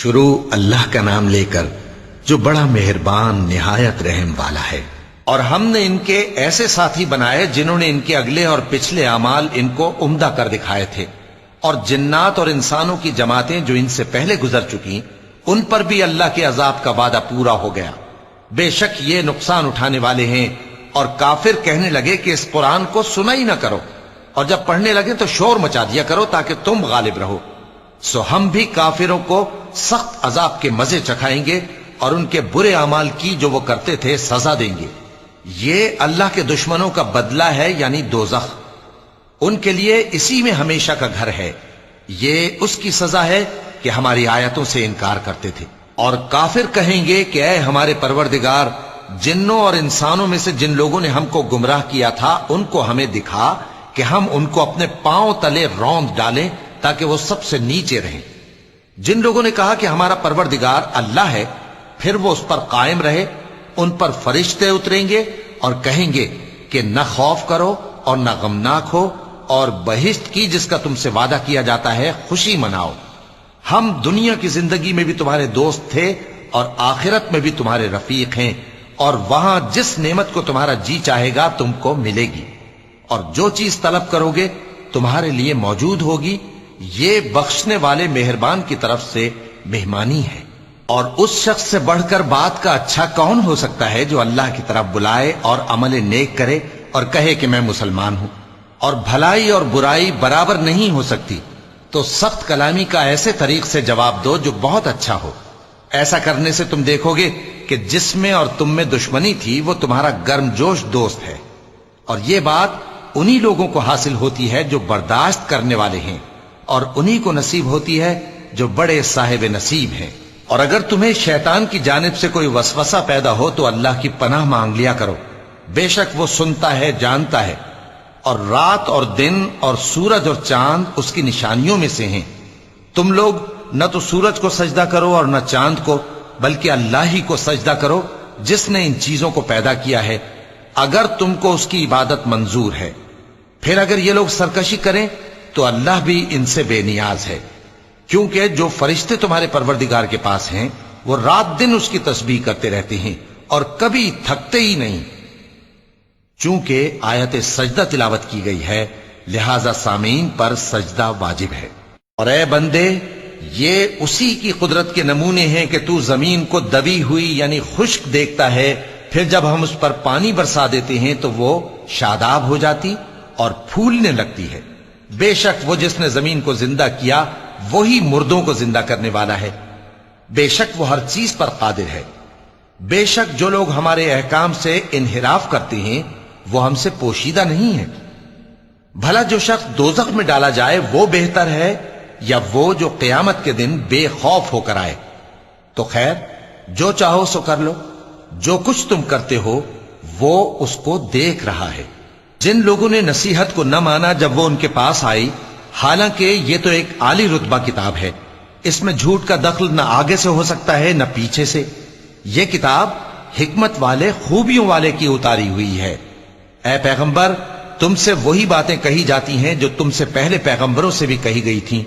شروع اللہ کا نام لے کر جو بڑا مہربان نہایت رحم والا ہے۔ اور ہم نے ان کے ایسے ساتھی بنائے جنہوں نے ان کے اگلے اور پچھلے اعمال ان کو عمدہ کر دکھائے تھے، اور جنات اور انسانوں کی جماعتیں جو ان سے پہلے گزر چکی ان پر بھی اللہ کے عذاب کا وعدہ پورا ہو گیا۔ بے شک یہ نقصان اٹھانے والے ہیں۔ اور کافر کہنے لگے کہ اس قرآن کو سنا ہی نہ کرو، اور جب پڑھنے لگے تو شور مچا دیا کرو تاکہ تم غالب رہو۔ سو ہم بھی کافروں کو سخت عذاب کے مزے چکھائیں گے اور ان کے برے اعمال کی جو وہ کرتے تھے سزا دیں گے۔ یہ اللہ کے دشمنوں کا بدلہ ہے، یعنی دوزخ۔ ان کے لیے اسی میں ہمیشہ کا گھر ہے۔ یہ اس کی سزا ہے کہ ہماری آیتوں سے انکار کرتے تھے۔ اور کافر کہیں گے کہ اے ہمارے پروردگار، جنوں اور انسانوں میں سے جن لوگوں نے ہم کو گمراہ کیا تھا ان کو ہمیں دکھا کہ ہم ان کو اپنے پاؤں تلے روند ڈالیں تاکہ وہ سب سے نیچے رہیں۔ جن لوگوں نے کہا کہ ہمارا پروردگار اللہ ہے، پھر وہ اس پر قائم رہے، ان پر فرشتے اتریں گے اور کہیں گے کہ نہ خوف کرو اور نہ غمناک ہو، اور بہشت کی جس کا تم سے وعدہ کیا جاتا ہے خوشی مناؤ۔ ہم دنیا کی زندگی میں بھی تمہارے دوست تھے اور آخرت میں بھی تمہارے رفیق ہیں، اور وہاں جس نعمت کو تمہارا جی چاہے گا تم کو ملے گی، اور جو چیز طلب کرو گے تمہارے لیے موجود ہوگی۔ یہ بخشنے والے مہربان کی طرف سے مہمانی ہے۔ اور اس شخص سے بڑھ کر بات کا اچھا کون ہو سکتا ہے جو اللہ کی طرف بلائے اور عمل نیک کرے اور کہے کہ میں مسلمان ہوں۔ اور بھلائی اور برائی برابر نہیں ہو سکتی، تو سخت کلامی کا ایسے طریق سے جواب دو جو بہت اچھا ہو۔ ایسا کرنے سے تم دیکھو گے کہ جس میں اور تم میں دشمنی تھی وہ تمہارا گرم جوش دوست ہے۔ اور یہ بات انہی لوگوں کو حاصل ہوتی ہے جو برداشت کرنے والے ہیں، اور انہی کو نصیب ہوتی ہے جو بڑے صاحب نصیب ہیں۔ اور اگر تمہیں شیطان کی جانب سے کوئی وسوسہ پیدا ہو تو اللہ کی پناہ مانگ لیا کرو، بے شک وہ سنتا ہے، جانتا ہے۔ اور رات اور دن اور سورج اور چاند اس کی نشانیوں میں سے ہیں۔ تم لوگ نہ تو سورج کو سجدہ کرو اور نہ چاند کو، بلکہ اللہ ہی کو سجدہ کرو جس نے ان چیزوں کو پیدا کیا ہے، اگر تم کو اس کی عبادت منظور ہے۔ پھر اگر یہ لوگ سرکشی کریں تو اللہ بھی ان سے بے نیاز ہے، کیونکہ جو فرشتے تمہارے پروردگار کے پاس ہیں وہ رات دن اس کی تسبیح کرتے رہتے ہیں اور کبھی تھکتے ہی نہیں۔ چونکہ آیت سجدہ تلاوت کی گئی ہے لہذا سامعین پر سجدہ واجب ہے۔ اور اے بندے، یہ اسی کی قدرت کے نمونے ہیں کہ تو زمین کو دبی ہوئی یعنی خشک دیکھتا ہے، پھر جب ہم اس پر پانی برسا دیتے ہیں تو وہ شاداب ہو جاتی اور پھولنے لگتی ہے۔ بے شک وہ جس نے زمین کو زندہ کیا وہی مردوں کو زندہ کرنے والا ہے۔ بے شک وہ ہر چیز پر قادر ہے۔ بے شک جو لوگ ہمارے احکام سے انحراف کرتے ہیں وہ ہم سے پوشیدہ نہیں ہے۔ بھلا جو شخص دوزخ میں ڈالا جائے وہ بہتر ہے یا وہ جو قیامت کے دن بے خوف ہو کر آئے؟ تو خیر، جو چاہو سو کر لو، جو کچھ تم کرتے ہو وہ اس کو دیکھ رہا ہے۔ جن لوگوں نے نصیحت کو نہ مانا جب وہ ان کے پاس آئی، حالانکہ یہ تو ایک عالی رتبہ کتاب ہے، اس میں جھوٹ کا دخل نہ آگے سے ہو سکتا ہے نہ پیچھے سے۔ یہ کتاب حکمت والے، خوبیوں والے کی اتاری ہوئی ہے۔ اے پیغمبر، تم سے وہی باتیں کہی جاتی ہیں جو تم سے پہلے پیغمبروں سے بھی کہی گئی تھیں۔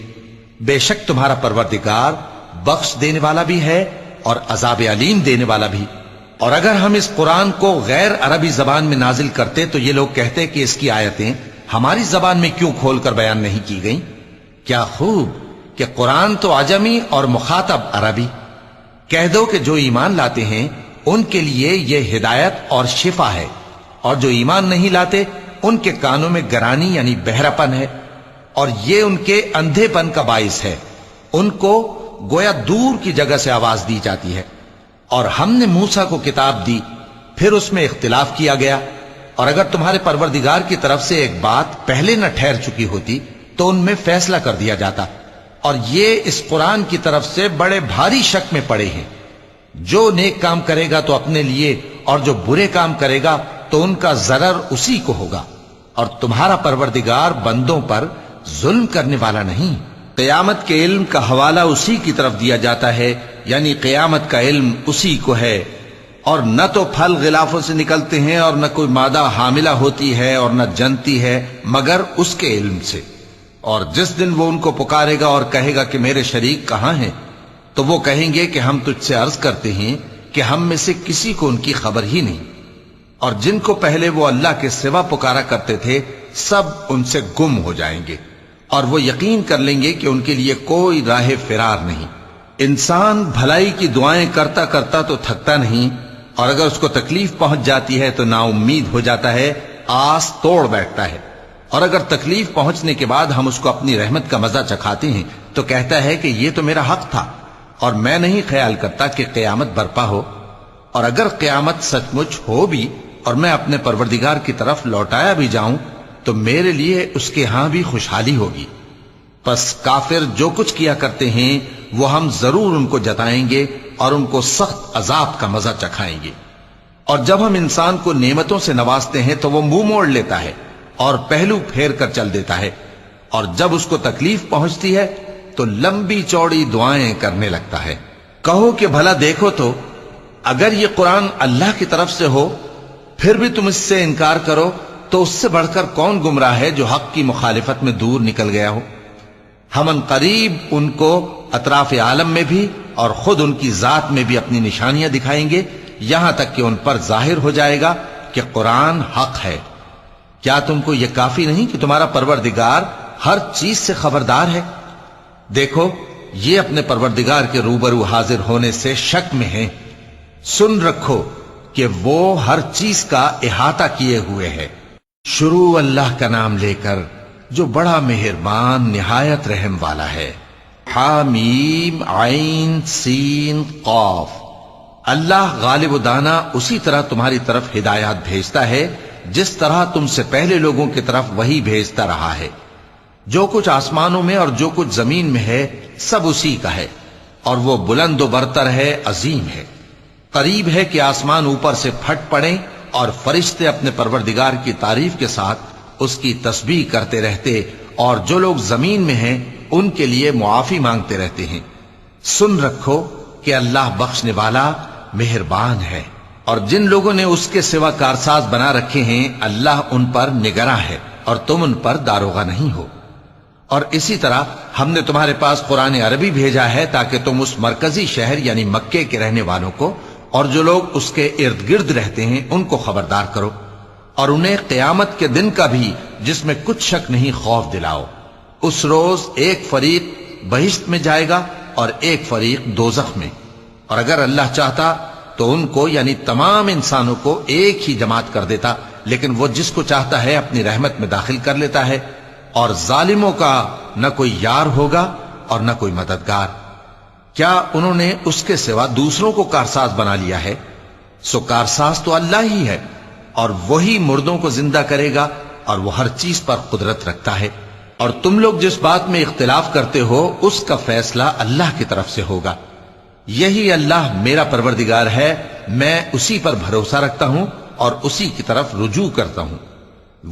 بے شک تمہارا پروردگار بخش دینے والا بھی ہے اور عذاب علیم دینے والا بھی۔ اور اگر ہم اس قرآن کو غیر عربی زبان میں نازل کرتے تو یہ لوگ کہتے کہ اس کی آیتیں ہماری زبان میں کیوں کھول کر بیان نہیں کی گئیں؟ کیا خوب کہ قرآن تو عجمی اور مخاطب عربی۔ کہہ دو کہ جو ایمان لاتے ہیں ان کے لیے یہ ہدایت اور شفا ہے، اور جو ایمان نہیں لاتے ان کے کانوں میں گرانی یعنی بہرا پن ہے، اور یہ ان کے اندھے پن کا باعث ہے۔ ان کو گویا دور کی جگہ سے آواز دی جاتی ہے۔ اور ہم نے موسیٰ کو کتاب دی، پھر اس میں اختلاف کیا گیا، اور اگر تمہارے پروردگار کی طرف سے ایک بات پہلے نہ ٹھہر چکی ہوتی تو ان میں فیصلہ کر دیا جاتا۔ اور یہ اس قرآن کی طرف سے بڑے بھاری شک میں پڑے ہیں۔ جو نیک کام کرے گا تو اپنے لیے، اور جو برے کام کرے گا تو ان کا ضرر اسی کو ہوگا، اور تمہارا پروردگار بندوں پر ظلم کرنے والا نہیں۔ قیامت کے علم کا حوالہ اسی کی طرف دیا جاتا ہے، یعنی قیامت کا علم اسی کو ہے۔ اور نہ تو پھل غلافوں سے نکلتے ہیں اور نہ کوئی مادہ حاملہ ہوتی ہے اور نہ جنتی ہے مگر اس کے علم سے۔ اور جس دن وہ ان کو پکارے گا اور کہے گا کہ میرے شریک کہاں ہیں، تو وہ کہیں گے کہ ہم تجھ سے عرض کرتے ہیں کہ ہم میں سے کسی کو ان کی خبر ہی نہیں، اور جن کو پہلے وہ اللہ کے سوا پکارا کرتے تھے سب ان سے گم ہو جائیں گے، اور وہ یقین کر لیں گے کہ ان کے لیے کوئی راہ فرار نہیں۔ انسان بھلائی کی دعائیں کرتا کرتا تو تھکتا نہیں، اور اگر اس کو تکلیف پہنچ جاتی ہے تو نا امید ہو جاتا ہے، آس توڑ بیٹھتا ہے، اور اگر تکلیف پہنچنے کے بعد ہم اس کو اپنی رحمت کا مزہ چکھاتے ہیں تو کہتا ہے کہ یہ تو میرا حق تھا، اور میں نہیں خیال کرتا کہ قیامت برپا ہو، اور اگر قیامت سچ مچ ہو بھی اور میں اپنے پروردگار کی طرف لوٹایا بھی جاؤں تو میرے لیے اس کے ہاں بھی خوشحالی ہوگی۔ پس کافر جو کچھ کیا کرتے ہیں وہ ہم ضرور ان کو جتائیں گے اور ان کو سخت عذاب کا مزہ چکھائیں گے۔ اور جب ہم انسان کو نعمتوں سے نوازتے ہیں تو وہ منہ موڑ لیتا ہے اور پہلو پھیر کر چل دیتا ہے، اور جب اس کو تکلیف پہنچتی ہے تو لمبی چوڑی دعائیں کرنے لگتا ہے۔ کہو کہ بھلا دیکھو تو اگر یہ قرآن اللہ کی طرف سے ہو پھر بھی تم اس سے انکار کرو تو اس سے بڑھ کر کون گمراہ ہے جو حق کی مخالفت میں دور نکل گیا ہو۔ ہم ان قریب ان کو اطراف عالم میں بھی اور خود ان کی ذات میں بھی اپنی نشانیاں دکھائیں گے، یہاں تک کہ ان پر ظاہر ہو جائے گا کہ قرآن حق ہے۔ کیا تم کو یہ کافی نہیں کہ تمہارا پروردگار ہر چیز سے خبردار ہے؟ دیکھو یہ اپنے پروردگار کے روبرو حاضر ہونے سے شک میں ہیں۔ سن رکھو کہ وہ ہر چیز کا احاطہ کیے ہوئے ہے۔ شروع اللہ کا نام لے کر جو بڑا مہربان نہایت رحم والا ہے۔ حامیم عین سین قاف۔ اللہ غالب و دانا اسی طرح تمہاری طرف ہدایات بھیجتا ہے جس طرح تم سے پہلے لوگوں کی طرف وہی بھیجتا رہا ہے۔ جو کچھ آسمانوں میں اور جو کچھ زمین میں ہے سب اسی کا ہے، اور وہ بلند و برتر ہے، عظیم ہے۔ قریب ہے کہ آسمان اوپر سے پھٹ پڑیں اور فرشتے اپنے پروردگار کی تعریف کے ساتھ اس کی تسبیح کرتے رہتے، اور جو لوگ زمین میں ہیں ان کے لیے معافی مانگتے رہتے ہیں۔ سن رکھو کہ اللہ بخشنے والا مہربان ہے، اور جن لوگوں نے اس کے سوا کارساز بنا رکھے ہیں اللہ ان پر نگراں ہے اور تم ان پر داروغہ نہیں ہو۔ اور اسی طرح ہم نے تمہارے پاس قرآن عربی بھیجا ہے تاکہ تم اس مرکزی شہر یعنی مکے کے رہنے والوں کو اور جو لوگ اس کے ارد گرد رہتے ہیں ان کو خبردار کرو، اور انہیں قیامت کے دن کا بھی جس میں کچھ شک نہیں خوف دلاؤ۔ اس روز ایک فریق بہشت میں جائے گا اور ایک فریق دوزخ میں، اور اگر اللہ چاہتا تو ان کو یعنی تمام انسانوں کو ایک ہی جماعت کر دیتا، لیکن وہ جس کو چاہتا ہے اپنی رحمت میں داخل کر لیتا ہے، اور ظالموں کا نہ کوئی یار ہوگا اور نہ کوئی مددگار۔ کیا انہوں نے اس کے سوا دوسروں کو کارساز بنا لیا ہے؟ سو کارساز تو اللہ ہی ہے، اور وہی مردوں کو زندہ کرے گا، اور وہ ہر چیز پر قدرت رکھتا ہے۔ اور تم لوگ جس بات میں اختلاف کرتے ہو اس کا فیصلہ اللہ کی طرف سے ہوگا۔ یہی اللہ میرا پروردگار ہے، میں اسی پر بھروسہ رکھتا ہوں اور اسی کی طرف رجوع کرتا ہوں۔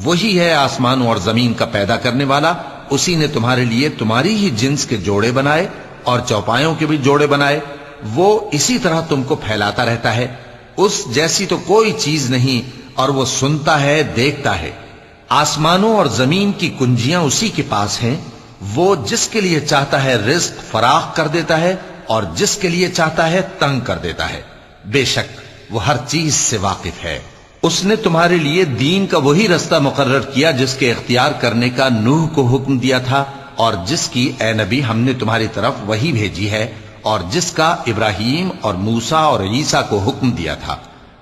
وہی ہے آسمانوں اور زمین کا پیدا کرنے والا، اسی نے تمہارے لیے تمہاری ہی جنس کے جوڑے بنائے اور چوپایوں کے بھی جوڑے بنائے۔ وہ اسی طرح تم کو پھیلاتا رہتا ہے، اس جیسی تو کوئی چیز نہیں، اور وہ سنتا ہے، دیکھتا ہے۔ آسمانوں اور زمین کی کنجیاں اسی کے پاس ہیں، وہ جس کے لیے چاہتا ہے رزق فراخ کر دیتا ہے اور جس کے لیے چاہتا ہے تنگ کر دیتا ہے۔ بے شک وہ ہر چیز سے واقف ہے۔ اس نے تمہارے لیے دین کا وہی رستہ مقرر کیا جس کے اختیار کرنے کا نوح کو حکم دیا تھا، اور جس کی اے نبی ہم نے تمہاری طرف وہی بھیجی ہے، اور جس کا ابراہیم اور موسیٰ اور عیسیٰ کو حکم دیا تھا،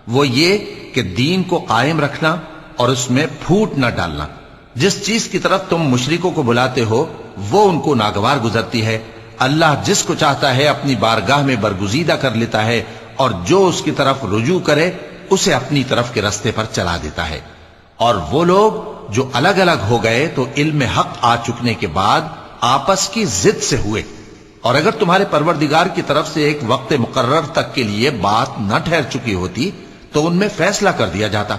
وہ یہ کہ دین کو قائم رکھنا اور اس میں پھوٹ نہ ڈالنا۔ جس چیز کی طرف تم مشرکوں کو بلاتے ہو وہ ان کو ناگوار گزرتی ہے۔ اللہ جس کو چاہتا ہے اپنی بارگاہ میں برگزیدہ کر لیتا ہے، اور جو اس کی طرف رجوع کرے اسے اپنی طرف کے رستے پر چلا دیتا ہے۔ اور وہ لوگ جو الگ الگ ہو گئے تو علم حق آ چکنے کے بعد آپس کی ضد سے ہوئے، اور اگر تمہارے پروردگار کی طرف سے ایک وقت مقرر تک کے لیے بات نہ ٹھہر چکی ہوتی تو ان میں فیصلہ کر دیا جاتا،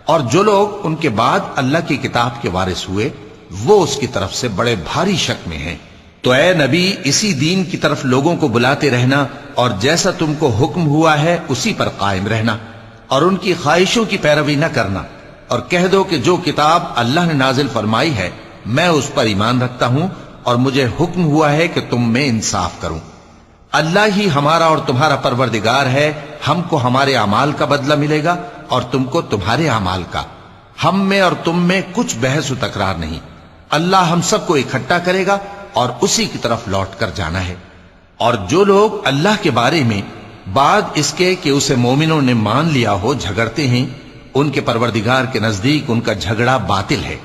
اور جو لوگ ان کے بعد اللہ کی کتاب کے وارث ہوئے وہ اس کی طرف سے بڑے بھاری شک میں ہیں۔ تو اے نبی اسی دین کی طرف لوگوں کو بلاتے رہنا، اور جیسا تم کو حکم ہوا ہے اسی پر قائم رہنا، اور ان کی خواہشوں کی پیروی نہ کرنا، اور کہہ دو کہ جو کتاب اللہ نے نازل فرمائی ہے میں اس پر ایمان رکھتا ہوں، اور مجھے حکم ہوا ہے کہ تم میں انصاف کروں۔ اللہ ہی ہمارا اور تمہارا پروردگار ہے، ہم کو ہمارے اعمال کا بدلہ ملے گا اور تم کو تمہارے اعمال کا، ہم میں اور تم میں کچھ بحث و تکرار نہیں، اللہ ہم سب کو اکٹھا کرے گا اور اسی کی طرف لوٹ کر جانا ہے۔ اور جو لوگ اللہ کے بارے میں بعد اس کے کہ اسے مومنوں نے مان لیا ہو جھگڑتے ہیں، ان کے پروردگار کے نزدیک ان کا جھگڑا باطل ہے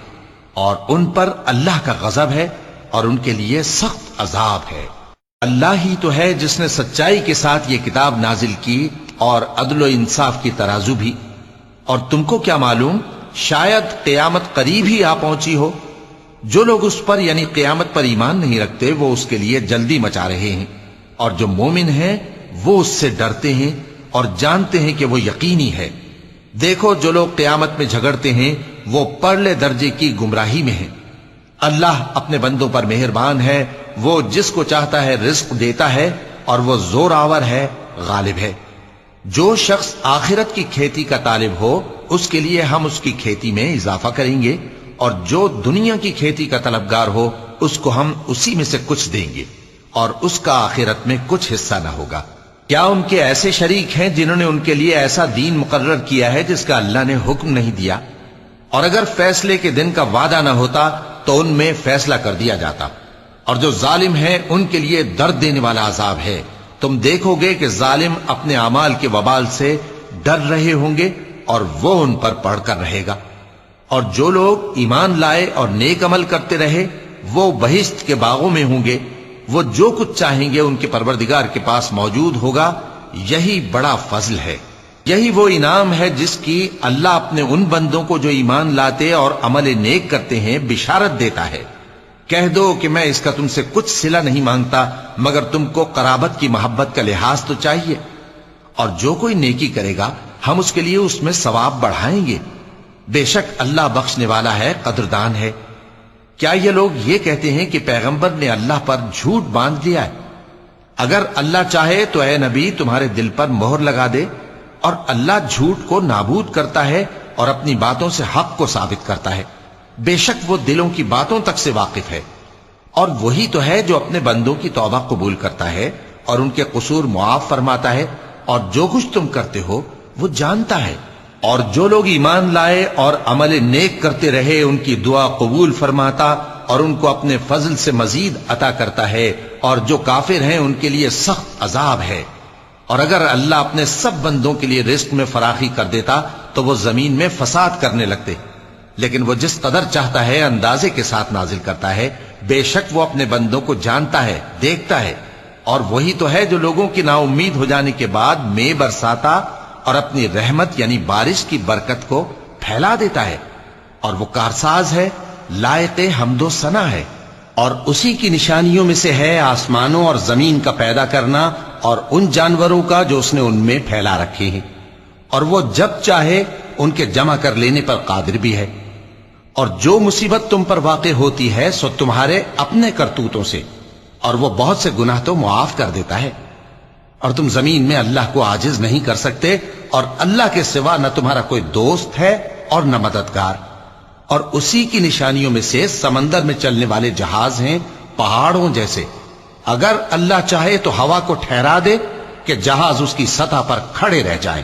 اور ان پر اللہ کا غضب ہے اور ان کے لیے سخت عذاب ہے۔ اللہ ہی تو ہے جس نے سچائی کے ساتھ یہ کتاب نازل کی اور عدل و انصاف کی ترازو بھی، اور تم کو کیا معلوم شاید قیامت قریب ہی آ پہنچی ہو۔ جو لوگ اس پر یعنی قیامت پر ایمان نہیں رکھتے وہ اس کے لیے جلدی مچا رہے ہیں، اور جو مومن ہیں وہ اس سے ڈرتے ہیں اور جانتے ہیں کہ وہ یقینی ہے۔ دیکھو جو لوگ قیامت میں جھگڑتے ہیں وہ پرلے درجے کی گمراہی میں ہیں۔ اللہ اپنے بندوں پر مہربان ہے، وہ جس کو چاہتا ہے رزق دیتا ہے اور وہ زور آور ہے، غالب ہے۔ جو شخص آخرت کی کھیتی کا طالب ہو اس کے لیے ہم اس کی کھیتی میں اضافہ کریں گے، اور جو دنیا کی کھیتی کا طلبگار ہو اس کو ہم اسی میں سے کچھ دیں گے اور اس کا آخرت میں کچھ حصہ نہ ہوگا۔ کیا ان کے ایسے شریک ہیں جنہوں نے ان کے لیے ایسا دین مقرر کیا ہے جس کا اللہ نے حکم نہیں دیا؟ اور اگر فیصلے کے دن کا وعدہ نہ ہوتا تو ان میں فیصلہ کر دیا جاتا۔ اور جو ظالم ہیں ان کے لیے درد دینے والا عذاب ہے۔ تم دیکھو گے کہ ظالم اپنے اعمال کے وبال سے ڈر رہے ہوں گے اور وہ ان پر پڑھ کر رہے گا۔ اور جو لوگ ایمان لائے اور نیک عمل کرتے رہے وہ بہشت کے باغوں میں ہوں گے، وہ جو کچھ چاہیں گے ان کے پروردگار کے پاس موجود ہوگا۔ یہی بڑا فضل ہے، یہی وہ انعام ہے جس کی اللہ اپنے ان بندوں کو جو ایمان لاتے اور عمل نیک کرتے ہیں بشارت دیتا ہے۔ کہہ دو کہ میں اس کا تم سے کچھ صلہ نہیں مانگتا مگر تم کو قرابت کی محبت کا لحاظ تو چاہیے، اور جو کوئی نیکی کرے گا ہم اس کے لیے اس میں ثواب بڑھائیں گے۔ بے شک اللہ بخشنے والا ہے، قدردان ہے۔ کیا یہ لوگ یہ کہتے ہیں کہ پیغمبر نے اللہ پر جھوٹ باندھ لیا ہے؟ اگر اللہ چاہے تو اے نبی تمہارے دل پر مہر لگا دے، اور اللہ جھوٹ کو نابود کرتا ہے اور اپنی باتوں سے حق کو ثابت کرتا ہے۔ بے شک وہ دلوں کی باتوں تک سے واقف ہے، اور وہی تو ہے جو اپنے بندوں کی توبہ قبول کرتا ہے اور ان کے قصور معاف فرماتا ہے، اور جو کچھ تم کرتے ہو وہ جانتا ہے۔ اور جو لوگ ایمان لائے اور عمل نیک کرتے رہے ان کی دعا قبول فرماتا اور ان کو اپنے فضل سے مزید عطا کرتا ہے، اور جو کافر ہیں ان کے لیے سخت عذاب ہے۔ اور اگر اللہ اپنے سب بندوں کے لیے رزق میں فراخی کر دیتا تو وہ زمین میں فساد کرنے لگتے، لیکن وہ جس قدر چاہتا ہے اندازے کے ساتھ نازل کرتا ہے۔ بے شک وہ اپنے بندوں کو جانتا ہے، دیکھتا ہے، اور وہی تو ہے جو لوگوں کی نا امید ہو جانے کے بعد میں برساتا اور اپنی رحمت یعنی بارش کی برکت کو پھیلا دیتا ہے، اور وہ کارساز ہے، لائق حمد و ثنا ہے۔ اور اسی کی نشانیوں میں سے ہے آسمانوں اور زمین کا پیدا کرنا اور ان جانوروں کا جو اس نے ان میں پھیلا رکھے ہیں، اور وہ جب چاہے ان کے جمع کر لینے پر قادر بھی ہے۔ اور جو مصیبت تم پر واقع ہوتی ہے سو تمہارے اپنے کرتوتوں سے، اور وہ بہت سے گناہ تو معاف کر دیتا ہے۔ اور تم زمین میں اللہ کو عاجز نہیں کر سکتے، اور اللہ کے سوا نہ تمہارا کوئی دوست ہے اور نہ مددگار۔ اور اسی کی نشانیوں میں سے سمندر میں چلنے والے جہاز ہیں پہاڑوں جیسے۔ اگر اللہ چاہے تو ہوا کو ٹھہرا دے کہ جہاز اس کی سطح پر کھڑے رہ جائیں۔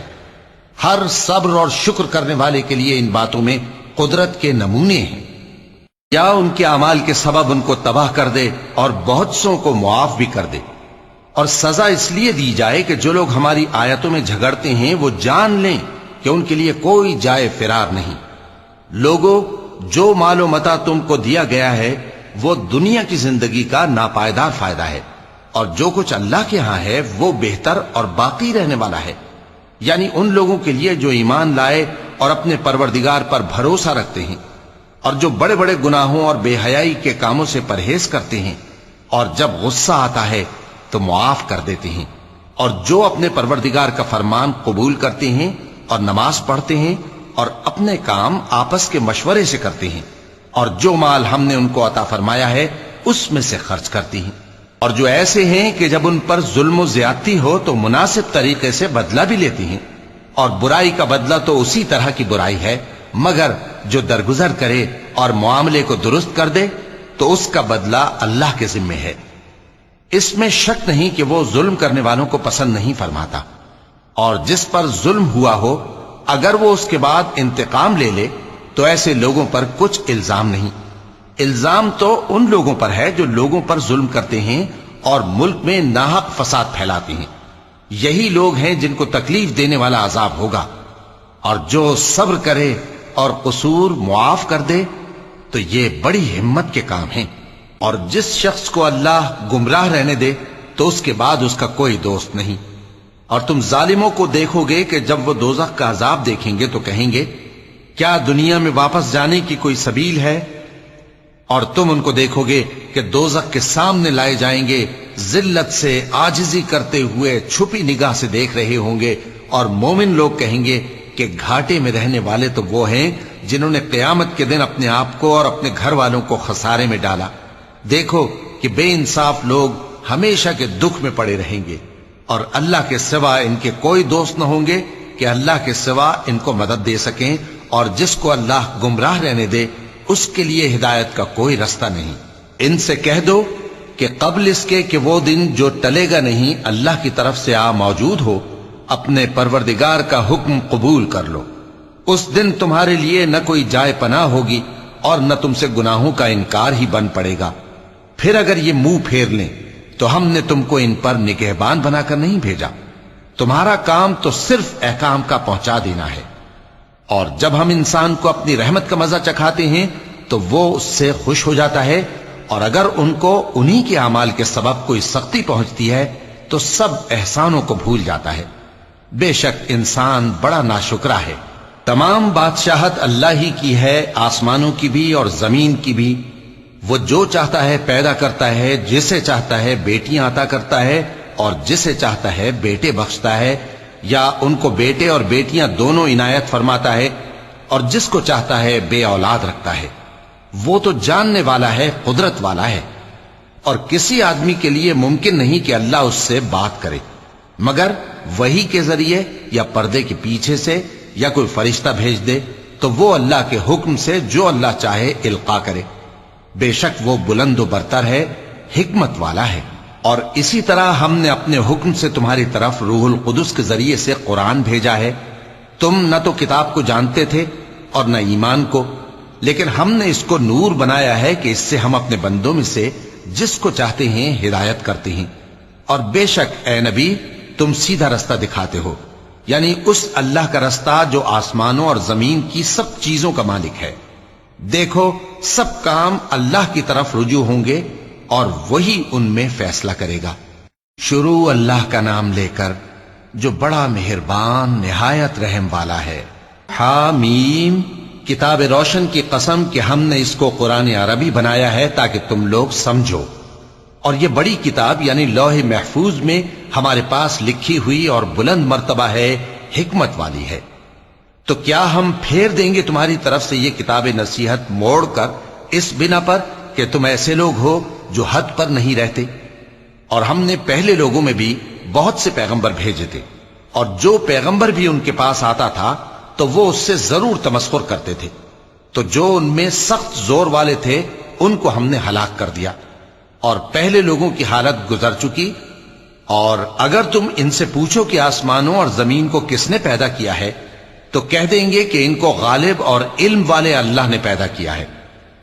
ہر صبر اور شکر کرنے والے کے لیے ان باتوں میں قدرت کے نمونے ہیں۔ یا ان کے اعمال کے سبب ان کو تباہ کر دے اور بہت سوں کو معاف بھی کر دے۔ اور سزا اس لیے دی جائے کہ جو لوگ ہماری آیتوں میں جھگڑتے ہیں وہ جان لیں کہ ان کے لیے کوئی جائے فرار نہیں۔ لوگوں، جو مال و متاع تم کو دیا گیا ہے وہ دنیا کی زندگی کا ناپائیدار فائدہ ہے، اور جو کچھ اللہ کے ہاں ہے وہ بہتر اور باقی رہنے والا ہے، یعنی ان لوگوں کے لیے جو ایمان لائے اور اپنے پروردگار پر بھروسہ رکھتے ہیں، اور جو بڑے بڑے گناہوں اور بے حیائی کے کاموں سے پرہیز کرتے ہیں، اور جب غصہ آتا ہے تو معاف کر دیتے ہیں، اور جو اپنے پروردگار کا فرمان قبول کرتے ہیں اور نماز پڑھتے ہیں اور اپنے کام آپس کے مشورے سے کرتے ہیں، اور جو مال ہم نے ان کو عطا فرمایا ہے اس میں سے خرچ کرتی ہیں۔ اور جو ایسے ہیں کہ جب ان پر ظلم و زیادتی ہو تو مناسب طریقے سے بدلہ بھی لیتی ہیں، اور برائی کا بدلہ تو اسی طرح کی برائی ہے، مگر جو درگزر کرے اور معاملے کو درست کر دے تو اس کا بدلہ اللہ کے ذمہ ہے۔ اس میں شک نہیں کہ وہ ظلم کرنے والوں کو پسند نہیں فرماتا، اور جس پر ظلم ہوا ہو اگر وہ اس کے بعد انتقام لے لے تو ایسے لوگوں پر کچھ الزام نہیں۔ الزام تو ان لوگوں پر ہے جو لوگوں پر ظلم کرتے ہیں اور ملک میں ناحق فساد پھیلاتے ہیں، یہی لوگ ہیں جن کو تکلیف دینے والا عذاب ہوگا۔ اور جو صبر کرے اور قصور معاف کر دے تو یہ بڑی ہمت کے کام ہیں۔ اور جس شخص کو اللہ گمراہ رہنے دے تو اس کے بعد اس کا کوئی دوست نہیں۔ اور تم ظالموں کو دیکھو گے کہ جب وہ دوزخ کا عذاب دیکھیں گے تو کہیں گے کیا دنیا میں واپس جانے کی کوئی سبیل ہے؟ اور تم ان کو دیکھو گے کہ دوزخ کے سامنے لائے جائیں گے، ذلت سے عاجزی کرتے ہوئے چھپی نگاہ سے دیکھ رہے ہوں گے، اور مومن لوگ کہیں گے کہ گھاٹے میں رہنے والے تو وہ ہیں جنہوں نے قیامت کے دن اپنے آپ کو اور اپنے گھر والوں کو خسارے میں ڈالا۔ دیکھو کہ بے انصاف لوگ ہمیشہ کے دکھ میں پڑے رہیں گے، اور اللہ کے سوا ان کے کوئی دوست نہ ہوں گے کہ اللہ کے سوا ان کو مدد دے سکیں، اور جس کو اللہ گمراہ رہنے دے اس کے لیے ہدایت کا کوئی رستہ نہیں۔ ان سے کہہ دو کہ قبل اس کے کہ وہ دن جو ٹلے گا نہیں اللہ کی طرف سے آ موجود ہو، اپنے پروردگار کا حکم قبول کر لو۔ اس دن تمہارے لیے نہ کوئی جائے پناہ ہوگی اور نہ تم سے گناہوں کا انکار ہی بن پڑے گا۔ پھر اگر یہ منہ پھیر لیں تو ہم نے تم کو ان پر نگہبان بنا کر نہیں بھیجا، تمہارا کام تو صرف احکام کا پہنچا دینا ہے۔ اور جب ہم انسان کو اپنی رحمت کا مزہ چکھاتے ہیں تو وہ اس سے خوش ہو جاتا ہے، اور اگر ان کو انہی کے اعمال کے سبب کوئی سختی پہنچتی ہے تو سب احسانوں کو بھول جاتا ہے۔ بے شک انسان بڑا ناشکرا ہے۔ تمام بادشاہت اللہ ہی کی ہے، آسمانوں کی بھی اور زمین کی بھی۔ وہ جو چاہتا ہے پیدا کرتا ہے، جسے چاہتا ہے بیٹیاں عطا کرتا ہے اور جسے چاہتا ہے بیٹے بخشتا ہے، یا ان کو بیٹے اور بیٹیاں دونوں عنایت فرماتا ہے، اور جس کو چاہتا ہے بے اولاد رکھتا ہے۔ وہ تو جاننے والا ہے، قدرت والا ہے، اور کسی آدمی کے لیے ممکن نہیں کہ اللہ اس سے بات کرے مگر وحی کے ذریعے یا پردے کے پیچھے سے یا کوئی فرشتہ بھیج دے تو وہ اللہ کے حکم سے جو اللہ چاہے القا کرے۔ بے شک وہ بلند و برتر ہے، حکمت والا ہے۔ اور اسی طرح ہم نے اپنے حکم سے تمہاری طرف روح القدس کے ذریعے سے قرآن بھیجا ہے۔ تم نہ تو کتاب کو جانتے تھے اور نہ ایمان کو، لیکن ہم نے اس کو نور بنایا ہے کہ اس سے ہم اپنے بندوں میں سے جس کو چاہتے ہیں ہدایت کرتے ہیں۔ اور بے شک اے نبی تم سیدھا رستہ دکھاتے ہو، یعنی اس اللہ کا رستہ جو آسمانوں اور زمین کی سب چیزوں کا مالک ہے۔ دیکھو سب کام اللہ کی طرف رجوع ہوں گے اور وہی ان میں فیصلہ کرے گا۔ شروع اللہ کا نام لے کر جو بڑا مہربان نہایت رحم والا ہے۔ حامیم، کتاب روشن کی قسم کہ ہم نے اس کو قرآن عربی بنایا ہے تاکہ تم لوگ سمجھو، اور یہ بڑی کتاب یعنی لوح محفوظ میں ہمارے پاس لکھی ہوئی اور بلند مرتبہ ہے، حکمت والی ہے۔ تو کیا ہم پھیر دیں گے تمہاری طرف سے یہ کتاب نصیحت موڑ کر اس بنا پر کہ تم ایسے لوگ ہو جو حد پر نہیں رہتے؟ اور ہم نے پہلے لوگوں میں بھی بہت سے پیغمبر بھیجے تھے، اور جو پیغمبر بھی ان کے پاس آتا تھا تو وہ اس سے ضرور تمسخر کرتے تھے، تو جو ان میں سخت زور والے تھے ان کو ہم نے ہلاک کر دیا، اور پہلے لوگوں کی حالت گزر چکی۔ اور اگر تم ان سے پوچھو کہ آسمانوں اور زمین کو کس نے پیدا کیا ہے تو کہہ دیں گے کہ ان کو غالب اور علم والے اللہ نے پیدا کیا ہے،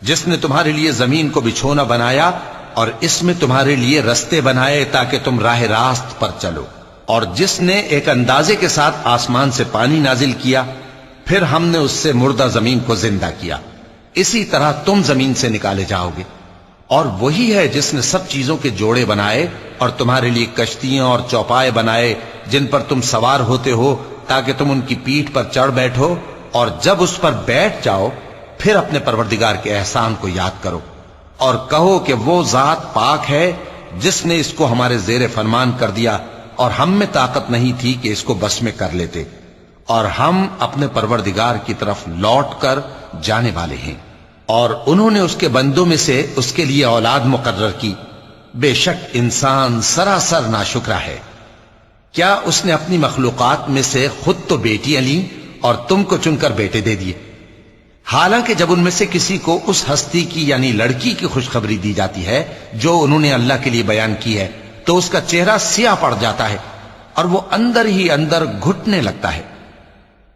جس نے تمہارے لیے زمین کو بچھونا بنایا اور اس میں تمہارے لیے رستے بنائے تاکہ تم راہ راست پر چلو، اور جس نے ایک اندازے کے ساتھ آسمان سے پانی نازل کیا، پھر ہم نے اس سے مردہ زمین کو زندہ کیا، اسی طرح تم زمین سے نکالے جاؤ گے۔ اور وہی ہے جس نے سب چیزوں کے جوڑے بنائے اور تمہارے لیے کشتیاں اور چوپائے بنائے جن پر تم سوار ہوتے ہو تاکہ تم ان کی پیٹھ پر چڑھ بیٹھو، اور جب اس پر بیٹھ جاؤ پھر اپنے پروردگار کے احسان کو یاد کرو اور کہو کہ وہ ذات پاک ہے جس نے اس کو ہمارے زیر فرمان کر دیا اور ہم میں طاقت نہیں تھی کہ اس کو بس میں کر لیتے، اور ہم اپنے پروردگار کی طرف لوٹ کر جانے والے ہیں۔ اور انہوں نے اس کے بندوں میں سے اس کے لیے اولاد مقرر کی، بے شک انسان سراسر ناشکرا ہے۔ کیا اس نے اپنی مخلوقات میں سے خود تو بیٹیاں لیں اور تم کو چن کر بیٹے دے دیے، حالانکہ جب ان میں سے کسی کو اس ہستی کی یعنی لڑکی کی خوشخبری دی جاتی ہے جو انہوں نے اللہ کے لیے بیان کی ہے تو اس کا چہرہ سیاہ پڑ جاتا ہے اور وہ اندر ہی اندر گھٹنے لگتا ہے۔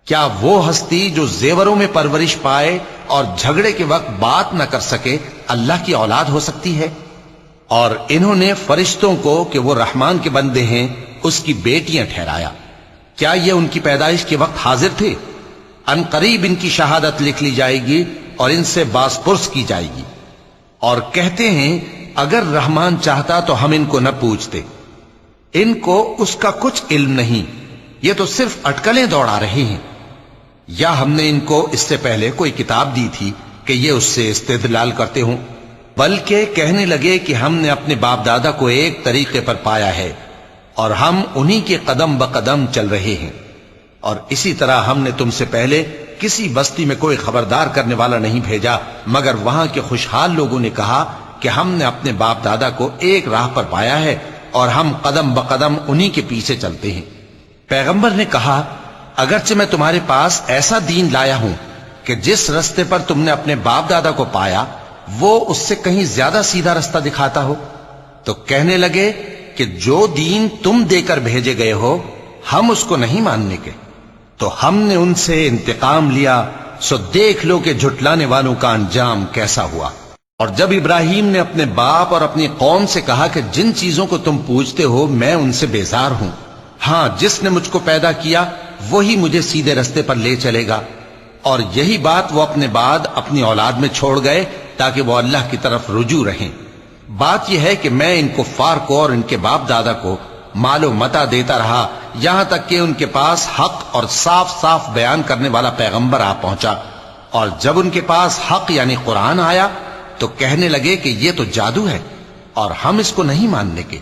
کیا وہ ہستی جو زیوروں میں پرورش پائے اور جھگڑے کے وقت بات نہ کر سکے اللہ کی اولاد ہو سکتی ہے؟ اور انہوں نے فرشتوں کو کہ وہ رحمان کے بندے ہیں اس کی بیٹیاں ٹھہرایا۔ کیا یہ ان کی پیدائش کے وقت حاضر تھے؟ ان قریب ان کی شہادت لکھ لی جائے گی اور ان سے باز پرس کی جائے گی۔ اور کہتے ہیں اگر رحمان چاہتا تو ہم ان کو نہ پوچھتے، ان کو اس کا کچھ علم نہیں، یہ تو صرف اٹکلیں دوڑا رہے ہیں۔ یا ہم نے ان کو اس سے پہلے کوئی کتاب دی تھی کہ یہ اس سے استدلال کرتے ہوں؟ بلکہ کہنے لگے کہ ہم نے اپنے باپ دادا کو ایک طریقے پر پایا ہے اور ہم انہی کے قدم بقدم چل رہے ہیں، اور اسی طرح ہم نے تم سے پہلے کسی بستی میں کوئی خبردار کرنے والا نہیں بھیجا مگر وہاں کے خوشحال لوگوں نے کہا کہ ہم نے اپنے باپ دادا کو ایک راہ پر پایا ہے اور ہم قدم بقدم انہی کے پیچھے چلتے ہیں۔ پیغمبر نے کہا اگرچہ میں تمہارے پاس ایسا دین لایا ہوں کہ جس رستے پر تم نے اپنے باپ دادا کو پایا وہ اس سے کہیں زیادہ سیدھا رستہ دکھاتا ہو، تو کہنے لگے کہ جو دین تم دے کر بھیجے گئے ہو ہم اس کو نہیں ماننے کے، تو ہم نے ان سے انتقام لیا، سو دیکھ لو کہ جھٹلانے والوں کا انجام کیسا ہوا۔ اور جب ابراہیم نے اپنے باپ اور اپنی قوم سے کہا کہ جن چیزوں کو تم پوجتے ہو میں ان سے بیزار ہوں، ہاں جس نے مجھ کو پیدا کیا وہی مجھے سیدھے رستے پر لے چلے گا، اور یہی بات وہ اپنے بعد اپنی اولاد میں چھوڑ گئے تاکہ وہ اللہ کی طرف رجوع رہیں۔ بات یہ ہے کہ میں ان کفار کو اور ان کے باپ دادا کو مال و متاع دیتا رہا یہاں تک کہ ان کے پاس حق اور صاف صاف بیان کرنے والا پیغمبر آ پہنچا، اور جب ان کے پاس حق یعنی قرآن آیا تو کہنے لگے کہ یہ تو جادو ہے اور ہم اس کو نہیں ماننے کے،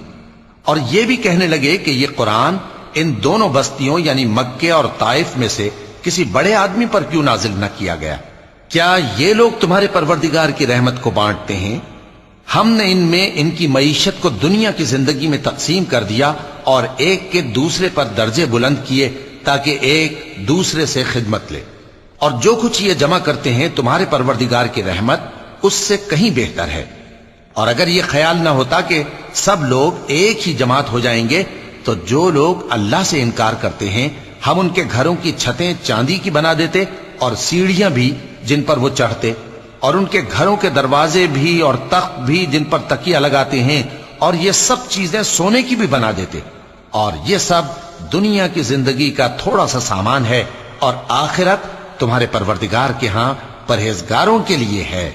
اور یہ بھی کہنے لگے کہ یہ قرآن ان دونوں بستیوں یعنی مکے اور طائف میں سے کسی بڑے آدمی پر کیوں نازل نہ کیا گیا؟ کیا یہ لوگ تمہارے پروردگار کی رحمت کو بانٹتے ہیں؟ ہم نے ان میں ان کی معیشت کو دنیا کی زندگی میں تقسیم کر دیا اور ایک کے دوسرے پر درجے بلند کیے تاکہ ایک دوسرے سے خدمت لے، اور جو کچھ یہ جمع کرتے ہیں تمہارے پروردگار کی رحمت اس سے کہیں بہتر ہے۔ اور اگر یہ خیال نہ ہوتا کہ سب لوگ ایک ہی جماعت ہو جائیں گے تو جو لوگ اللہ سے انکار کرتے ہیں ہم ان کے گھروں کی چھتیں چاندی کی بنا دیتے اور سیڑھیاں بھی جن پر وہ چڑھتے، اور ان کے گھروں کے دروازے بھی اور تخت بھی جن پر تکیہ لگاتے ہیں، اور یہ سب چیزیں سونے کی بھی بنا دیتے، اور یہ سب دنیا کی زندگی کا تھوڑا سا سامان ہے، اور آخرت تمہارے پروردگار کے ہاں پرہیزگاروں کے لیے ہے۔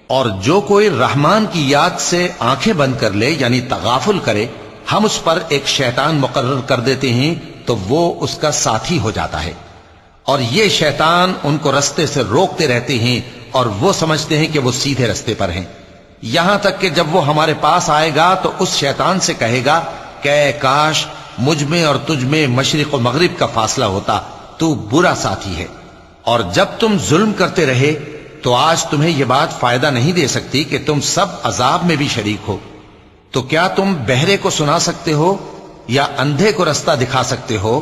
اور جو کوئی رحمان کی یاد سے آنکھیں بند کر لے یعنی تغافل کرے ہم اس پر ایک شیطان مقرر کر دیتے ہیں تو وہ اس کا ساتھی ہو جاتا ہے، اور یہ شیطان ان کو رستے سے روکتے رہتے ہیں اور وہ سمجھتے ہیں کہ وہ سیدھے رستے پر ہیں، یہاں تک کہ جب وہ ہمارے پاس آئے گا تو اس شیطان سے کہے گا کہ اے کاش مجھ میں اور تجھ میں مشرق و مغرب کا فاصلہ ہوتا، تو برا ساتھی ہے۔ اور جب تم ظلم کرتے رہے تو آج تمہیں یہ بات فائدہ نہیں دے سکتی کہ تم سب عذاب میں بھی شریک ہو، تو کیا تم بہرے کو سنا سکتے ہو یا اندھے کو رستہ دکھا سکتے ہو،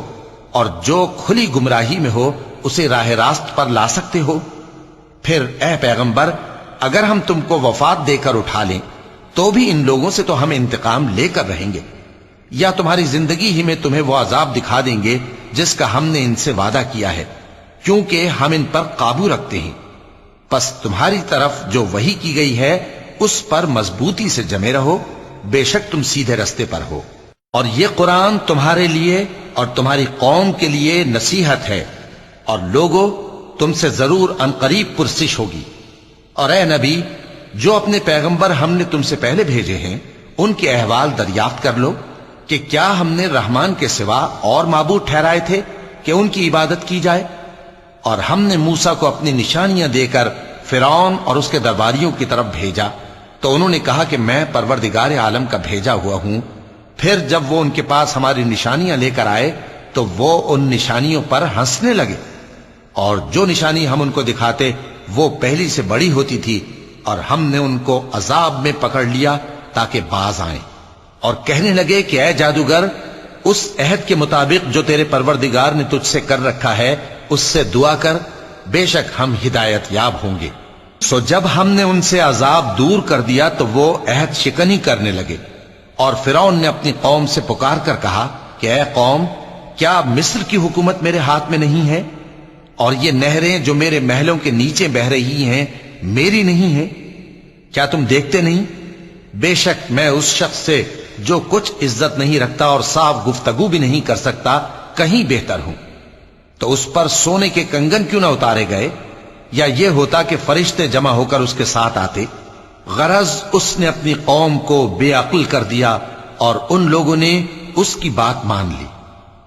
اور جو کھلی گمراہی میں ہو اسے راہ راست پر لا سکتے ہو؟ پھر اے پیغمبر اگر ہم تم کو وفات دے کر اٹھا لیں تو بھی ان لوگوں سے تو ہم انتقام لے کر رہیں گے، یا تمہاری زندگی ہی میں تمہیں وہ عذاب دکھا دیں گے جس کا ہم نے ان سے وعدہ کیا ہے، کیونکہ ہم ان پر قابو رکھتے ہیں۔ پس تمہاری طرف جو وحی کی گئی ہے اس پر مضبوطی سے جمے رہو، بے شک تم سیدھے رستے پر ہو، اور یہ قرآن تمہارے لیے اور تمہاری قوم کے لیے نصیحت ہے، اور لوگوں تم سے ضرور عنقریب پرسش ہوگی۔ اور اے نبی جو اپنے پیغمبر ہم نے تم سے پہلے بھیجے ہیں ان کے احوال دریافت کر لو کہ کیا ہم نے رحمان کے سوا اور معبود ٹھہرائے تھے کہ ان کی عبادت کی جائے؟ اور ہم نے موسیٰ کو اپنی نشانیاں دے کر فرعون اور اس کے درباریوں کی طرف بھیجا تو انہوں نے کہا کہ میں پروردگار عالم کا بھیجا ہوا ہوں۔ پھر جب وہ ان کے پاس ہماری نشانیاں لے کر آئے تو وہ ان نشانیوں پر ہنسنے لگے، اور جو نشانی ہم ان کو دکھاتے وہ پہلی سے بڑی ہوتی تھی، اور ہم نے ان کو عذاب میں پکڑ لیا تاکہ باز آئیں، اور کہنے لگے کہ اے جادوگر اس عہد کے مطابق جو تیرے پروردگار نے تجھ سے کر رکھا ہے اس سے دعا کر، بے شک ہم ہدایت یاب ہوں گے۔ سو جب ہم نے ان سے عذاب دور کر دیا تو وہ عہد شکنی کرنے لگے، اور فرعون نے اپنی قوم سے پکار کر کہا کہ اے قوم، کیا مصر کی حکومت میرے ہاتھ میں نہیں ہے؟ اور یہ نہریں جو میرے محلوں کے نیچے بہ رہی ہیں میری نہیں ہیں؟ کیا تم دیکھتے نہیں؟ بے شک میں اس شخص سے جو کچھ عزت نہیں رکھتا اور صاف گفتگو بھی نہیں کر سکتا کہیں بہتر ہوں۔ تو اس پر سونے کے کنگن کیوں نہ اتارے گئے؟ یا یہ ہوتا کہ فرشتے جمع ہو کر اس کے ساتھ آتے؟ غرض اس نے اپنی قوم کو بے عقل کر دیا اور ان لوگوں نے اس کی بات مان لی۔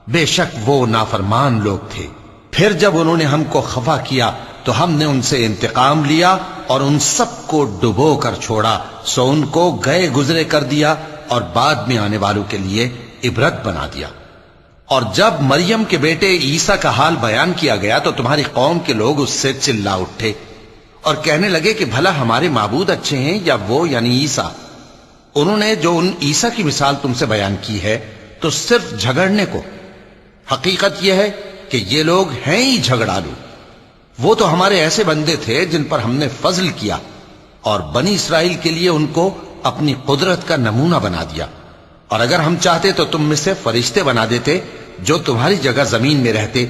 بے شک وہ نافرمان لوگ تھے۔ پھر جب انہوں نے ہم کو خفا کیا تو ہم نے ان سے انتقام لیا اور ان سب کو ڈبو کر چھوڑا، سو ان کو گئے گزرے کر دیا اور بعد میں آنے والوں کے لیے عبرت بنا دیا۔ اور جب مریم کے بیٹے عیسیٰ کا حال بیان کیا گیا تو تمہاری قوم کے لوگ اس سے چلا اٹھے اور کہنے لگے کہ بھلا ہمارے معبود اچھے ہیں یا وہ یعنی عیسیٰ؟ انہوں نے جو ان عیسیٰ کی مثال تم سے بیان کی ہے تو صرف جھگڑنے کو۔ حقیقت یہ ہے کہ یہ لوگ ہیں ہی جھگڑالو۔ وہ تو ہمارے ایسے بندے تھے جن پر ہم نے فضل کیا اور بنی اسرائیل کے لیے ان کو اپنی قدرت کا نمونہ بنا دیا، اور اگر ہم چاہتے تو تم میں سے فرشتے بنا دیتے جو تمہاری جگہ زمین میں رہتے،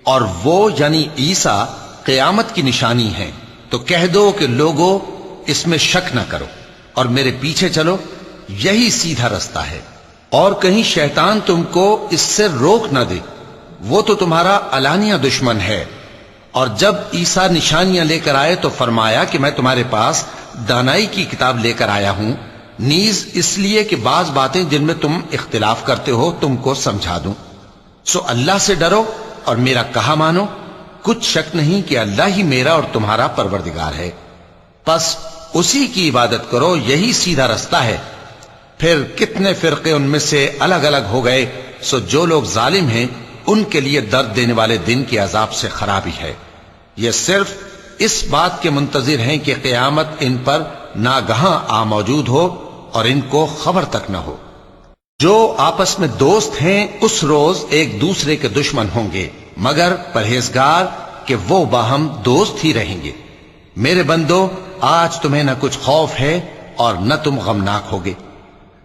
اور وہ یعنی عیسیٰ قیامت کی نشانی ہے۔ تو کہہ دو کہ لوگوں اس میں شک نہ کرو اور میرے پیچھے چلو، یہی سیدھا رستہ ہے، اور کہیں شیطان تم کو اس سے روک نہ دے، وہ تو تمہارا علانیہ دشمن ہے۔ اور جب عیسیٰ نشانیاں لے کر آئے تو فرمایا کہ میں تمہارے پاس دانائی کی کتاب لے کر آیا ہوں، نیز اس لیے کہ بعض باتیں جن میں تم اختلاف کرتے ہو تم کو سمجھا دوں۔ سو اللہ سے ڈرو اور میرا کہا مانو، کچھ شک نہیں کہ اللہ ہی میرا اور تمہارا پروردگار ہے، پس اسی کی عبادت کرو، یہی سیدھا رستہ ہے۔ پھر کتنے فرقے ان میں سے الگ الگ ہو گئے، سو جو لوگ ظالم ہیں ان کے لیے درد دینے والے دن کے عذاب سے خرابی ہے۔ یہ صرف اس بات کے منتظر ہیں کہ قیامت ان پر ناگہاں آ موجود ہو اور ان کو خبر تک نہ ہو۔ جو آپس میں دوست ہیں اس روز ایک دوسرے کے دشمن ہوں گے، مگر پرہیزگار کہ وہ باہم دوست ہی رہیں گے۔ میرے بندو، آج تمہیں نہ کچھ خوف ہے اور نہ تم غمناک ہوگے۔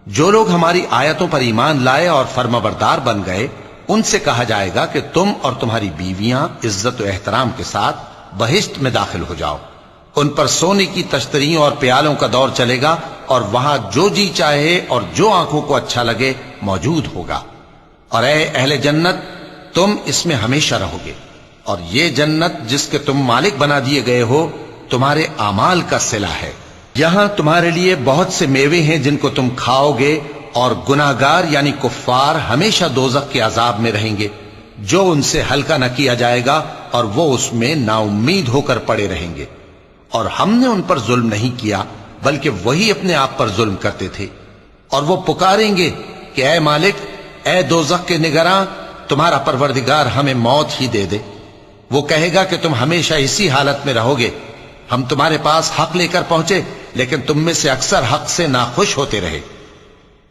جو لوگ ہماری آیتوں پر ایمان لائے اور فرمانبردار بن گئے ان سے کہا جائے گا کہ تم اور تمہاری بیویاں عزت و احترام کے ساتھ بہشت میں داخل ہو جاؤ۔ ان پر سونے کی تشتریوں اور پیالوں کا دور چلے گا، اور وہاں جو جی چاہے اور جو آنکھوں کو اچھا لگے موجود ہوگا۔ اور اے اہل جنت، تم اس میں ہمیشہ رہو گے، اور یہ جنت جس کے تم مالک بنا دیے گئے ہو تمہارے اعمال کا صلہ ہے۔ یہاں تمہارے لیے بہت سے میوے ہیں جن کو تم کھاؤ گے، اور گناہگار یعنی کفار ہمیشہ دوزخ کے عذاب میں رہیں گے جو ان سے ہلکا نہ کیا جائے گا، اور وہ اس میں نا امید ہو کر پڑے رہیں گے۔ اور ہم نے ان پر ظلم نہیں کیا بلکہ وہی اپنے آپ پر ظلم کرتے تھے۔ اور وہ پکاریں گے کہ اے مالک، اے دوزخ کے نگراں، تمہارا پروردگار ہمیں موت ہی دے دے۔ وہ کہے گا کہ تم ہمیشہ اسی حالت میں رہو گے، ہم تمہارے پاس حق لے کر پہنچے لیکن تم میں سے اکثر حق سے ناخوش ہوتے رہے۔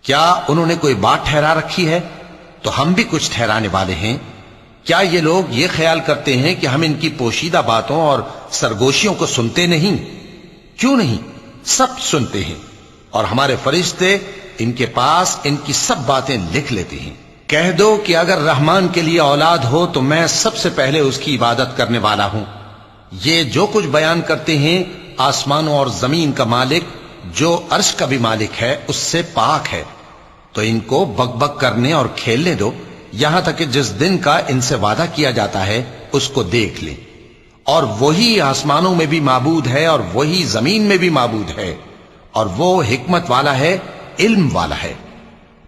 کیا انہوں نے کوئی بات ٹھہرا رکھی ہے؟ تو ہم بھی کچھ ٹھہرانے والے ہیں۔ کیا یہ لوگ یہ خیال کرتے ہیں کہ ہم ان کی پوشیدہ باتوں اور سرگوشیوں کو سنتے نہیں؟ کیوں نہیں، سب سنتے ہیں، اور ہمارے فرشتے ان کے پاس ان کی سب باتیں لکھ لیتے ہیں۔ کہہ دو کہ اگر رحمان کے لیے اولاد ہو تو میں سب سے پہلے اس کی عبادت کرنے والا ہوں۔ یہ جو کچھ بیان کرتے ہیں آسمانوں اور زمین کا مالک جو عرش کا بھی مالک ہے اس سے پاک ہے، تو ان کو بک بک کرنے اور کھیلنے دو، یہاں تک کہ جس دن کا ان سے وعدہ کیا جاتا ہے اس کو دیکھ لیں۔ اور وہی آسمانوں میں بھی معبود ہے اور وہی زمین میں بھی معبود ہے، اور وہ حکمت والا ہے، علم والا ہے،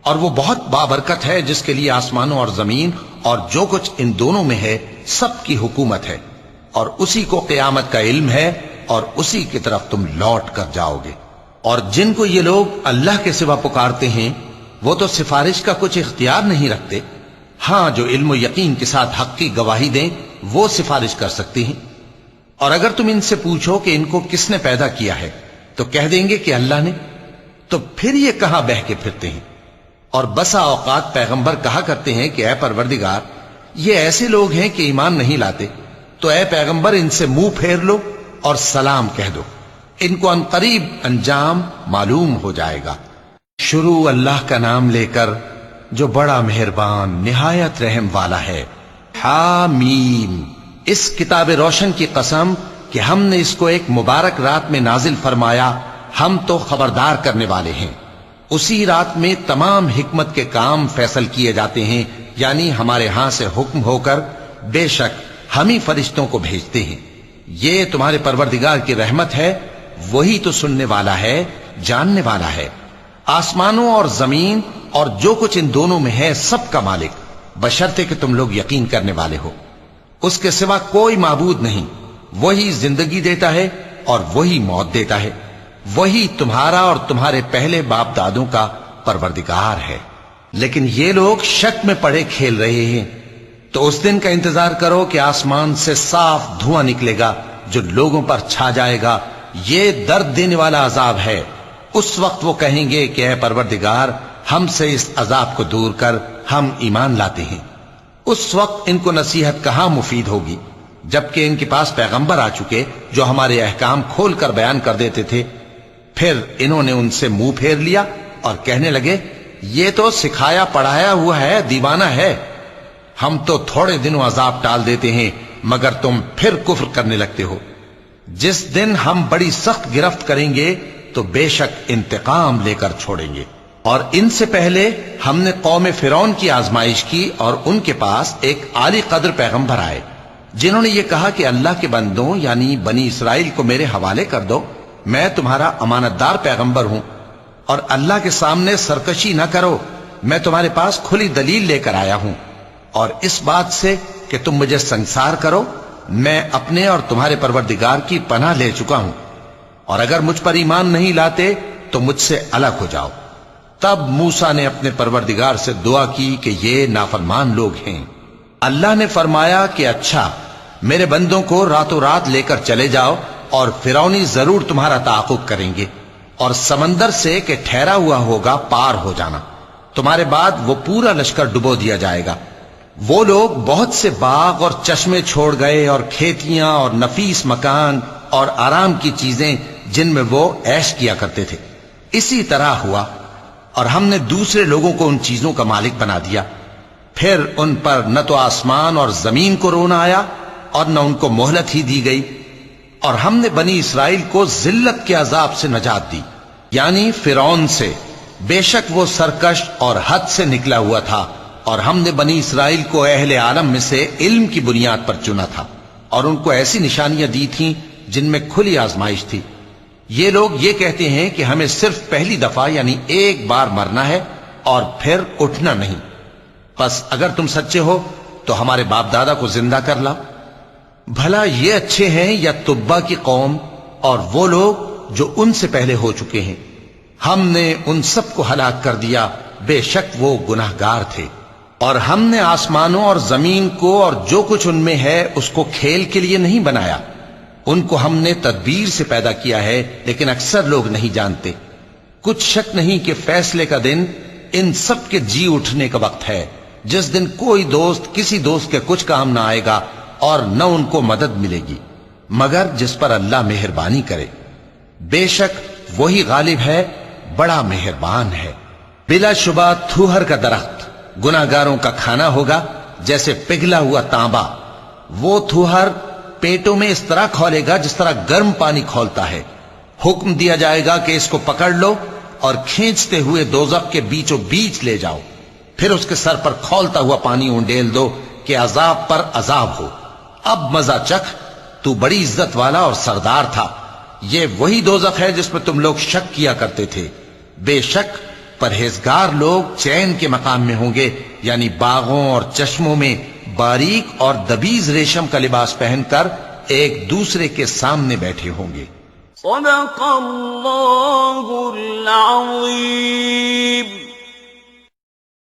اور وہ بہت بابرکت ہے جس کے لیے آسمانوں اور زمین اور جو کچھ ان دونوں میں ہے سب کی حکومت ہے، اور اسی کو قیامت کا علم ہے، اور اسی کی طرف تم لوٹ کر جاؤ گے۔ اور جن کو یہ لوگ اللہ کے سوا پکارتے ہیں وہ تو سفارش کا کچھ اختیار نہیں رکھتے، ہاں جو علم و یقین کے ساتھ حق کی گواہی دیں وہ سفارش کر سکتے ہیں۔ اور اگر تم ان سے پوچھو کہ ان کو کس نے پیدا کیا ہے تو کہہ دیں گے کہ اللہ نے، تو پھر یہ کہاں بہہ کے پھرتے ہیں؟ اور بسا اوقات پیغمبر کہا کرتے ہیں کہ اے پروردگار، یہ ایسے لوگ ہیں کہ ایمان نہیں لاتے، تو اے پیغمبر ان سے منہ پھیر لو اور سلام کہہ دو، ان کو عنقریب انجام معلوم ہو جائے گا۔ شروع اللہ کا نام لے کر جو بڑا مہربان نہایت رحم والا ہے۔ حامیم، اس کتاب روشن کی قسم کہ ہم نے اس کو ایک مبارک رات میں نازل فرمایا، ہم تو خبردار کرنے والے ہیں۔ اسی رات میں تمام حکمت کے کام فیصل کیے جاتے ہیں، یعنی ہمارے ہاں سے حکم ہو کر بے شک ہم ہی فرشتوں کو بھیجتے ہیں۔ یہ تمہارے پروردگار کی رحمت ہے، وہی تو سننے والا ہے، جاننے والا ہے۔ آسمانوں اور زمین اور جو کچھ ان دونوں میں ہے سب کا مالک، بشرطے کہ تم لوگ یقین کرنے والے ہو۔ اس کے سوا کوئی معبود نہیں، وہی زندگی دیتا ہے اور وہی موت دیتا ہے، وہی تمہارا اور تمہارے پہلے باپ دادوں کا پروردگار ہے۔ لیکن یہ لوگ شک میں پڑے کھیل رہے ہیں۔ تو اس دن کا انتظار کرو کہ آسمان سے صاف دھواں نکلے گا جو لوگوں پر چھا جائے گا، یہ درد دینے والا عذاب ہے۔ اس وقت وہ کہیں گے کہ اے پروردگار، ہم سے اس عذاب کو دور کر، ہم ایمان لاتے ہیں۔ اس وقت ان کو نصیحت کہاں مفید ہوگی، جبکہ ان کے پاس پیغمبر آ چکے جو ہمارے احکام کھول کر بیان کر دیتے تھے۔ پھر انہوں نے ان سے منہ پھیر لیا اور کہنے لگے، یہ تو سکھایا پڑھایا ہوا ہے، دیوانہ ہے۔ ہم تو تھوڑے دنوں عذاب ٹال دیتے ہیں مگر تم پھر کفر کرنے لگتے ہو۔ جس دن ہم بڑی سخت گرفت کریں گے تو بے شک انتقام لے کر چھوڑیں گے۔ اور ان سے پہلے ہم نے قوم فرعون کی آزمائش کی اور ان کے پاس ایک عالی قدر پیغمبر آئے جنہوں نے یہ کہا کہ اللہ کے بندوں یعنی بنی اسرائیل کو میرے حوالے کر دو، میں تمہارا امانت دار پیغمبر ہوں، اور اللہ کے سامنے سرکشی نہ کرو، میں تمہارے پاس کھلی دلیل لے کر آیا ہوں، اور اس بات سے کہ تم مجھے سنسار کرو میں اپنے اور تمہارے پروردگار کی پناہ لے چکا ہوں، اور اگر مجھ پر ایمان نہیں لاتے تو مجھ سے الگ ہو جاؤ۔ تب موسیٰ نے اپنے پروردگار سے دعا کی کہ یہ نافرمان لوگ ہیں۔ اللہ نے فرمایا کہ اچھا، میرے بندوں کو راتوں رات لے کر چلے جاؤ، اور فرعونی ضرور تمہارا تعاقب کریں گے، اور سمندر سے کہ ٹھہرا ہوا ہوگا پار ہو جانا، تمہارے بعد وہ پورا لشکر ڈبو دیا جائے گا۔ وہ لوگ بہت سے باغ اور چشمے چھوڑ گئے اور کھیتیاں اور نفیس مکان اور آرام کی چیزیں جن میں وہ عیش کیا کرتے تھے۔ اسی طرح ہوا، اور ہم نے دوسرے لوگوں کو ان چیزوں کا مالک بنا دیا۔ پھر ان پر نہ تو آسمان اور زمین کو رونا آیا اور نہ ان کو مہلت ہی دی گئی، اور ہم نے بنی اسرائیل کو ذلت کے عذاب سے نجات دی، یعنی فرعون سے، بے شک وہ سرکش اور حد سے نکلا ہوا تھا، اور ہم نے بنی اسرائیل کو اہل عالم میں سے علم کی بنیاد پر چنا تھا، اور ان کو ایسی نشانیاں دی تھیں جن میں کھلی آزمائش تھی۔ یہ لوگ یہ کہتے ہیں کہ ہمیں صرف پہلی دفعہ یعنی ایک بار مرنا ہے اور پھر اٹھنا نہیں، پس اگر تم سچے ہو تو ہمارے باپ دادا کو زندہ کر لاؤ۔ بھلا یہ اچھے ہیں یا تبا کی قوم اور وہ لوگ جو ان سے پہلے ہو چکے ہیں؟ ہم نے ان سب کو ہلاک کر دیا، بے شک وہ گناہگار تھے۔ اور ہم نے آسمانوں اور زمین کو اور جو کچھ ان میں ہے اس کو کھیل کے لیے نہیں بنایا، ان کو ہم نے تدبیر سے پیدا کیا ہے، لیکن اکثر لوگ نہیں جانتے۔ کچھ شک نہیں کہ فیصلے کا دن ان سب کے جی اٹھنے کا وقت ہے، جس دن کوئی دوست کسی دوست کے کچھ کام نہ آئے گا اور نہ ان کو مدد ملے گی مگر جس پر اللہ مہربانی کرے۔ بے شک وہی غالب ہے، بڑا مہربان ہے۔ بلا شبہ تھوہر کا درخت گناہگاروں کا کھانا ہوگا، جیسے پگھلا ہوا تانبا۔ وہ تھوہر پیٹوں میں اس طرح کھولے گا جس طرح گرم پانی کھولتا ہے۔ حکم دیا جائے گا کہ اس کو پکڑ لو اور کھینچتے ہوئے دوزخ کے بیچوں بیچ لے جاؤ، پھر اس کے سر پر کھولتا ہوا پانی اونڈیل دو کہ عذاب پر عذاب ہو۔ اب مزہ چکھ، تو بڑی عزت والا اور سردار تھا۔ یہ وہی دوزخ ہے جس میں تم لوگ شک کیا کرتے تھے۔ بے شک پرہیزگار لوگ چین کے مقام میں ہوں گے، یعنی باغوں اور چشموں میں باریک اور دبیز ریشم کا لباس پہن کر ایک دوسرے کے سامنے بیٹھے ہوں گے۔ صدق اللہ العظیم۔